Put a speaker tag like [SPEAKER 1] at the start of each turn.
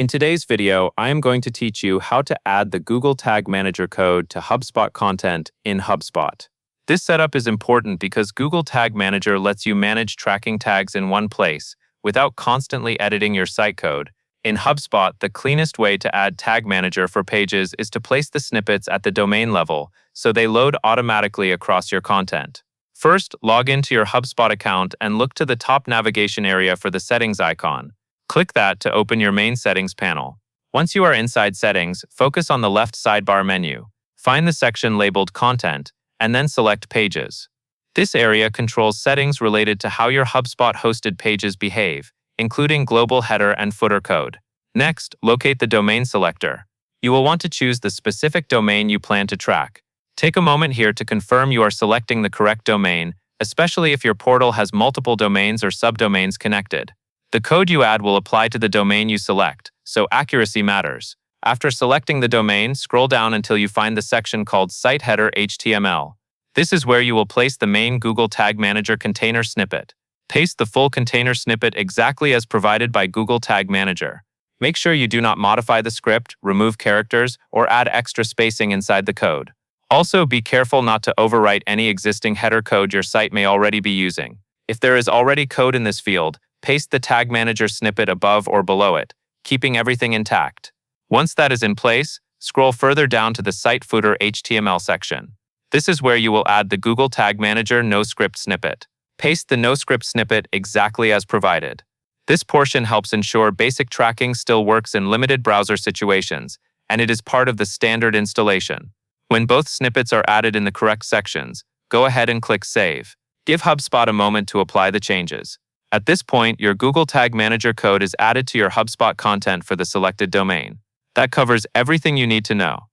[SPEAKER 1] In today's video, I am going to teach you how to add the Google Tag Manager code to HubSpot content in Hubspot. This setup is important because Google Tag Manager lets you manage tracking tags in one place without constantly editing your site code. In HubSpot, the cleanest way to add Tag Manager for pages is to place the snippets at the domain level so they load automatically across your content. First, log into your HubSpot account and look to the top navigation area for the settings icon. Click that to open your main settings panel. Once you are inside settings, focus on the left sidebar menu. Find the section labeled Content, and then select Pages. This area controls settings related to how your HubSpot hosted pages behave, including global header and footer code. Next, locate the domain selector. You will want to choose the specific domain you plan to track. Take a moment here to confirm you are selecting the correct domain, especially if your portal has multiple domains or subdomains connected. The code you add will apply to the domain you select, so accuracy matters. After selecting the domain, scroll down until you find the section called Site Header HTML. This is where you will place the main Google Tag Manager container snippet. Paste the full container snippet exactly as provided by Google Tag Manager. Make sure you do not modify the script, remove characters, or add extra spacing inside the code. Also, be careful not to overwrite any existing header code your site may already be using. If there is already code in this field, paste the Tag Manager snippet above or below it, keeping everything intact. Once that is in place, scroll further down to the Site Footer HTML section. This is where you will add the Google Tag Manager NoScript snippet. Paste the NoScript snippet exactly as provided. This portion helps ensure basic tracking still works in limited browser situations, and it is part of the standard installation. When both snippets are added in the correct sections, go ahead and click Save. Give HubSpot a moment to apply the changes. At this point, your Google Tag Manager code is added to your HubSpot content for the selected domain. That covers everything you need to know.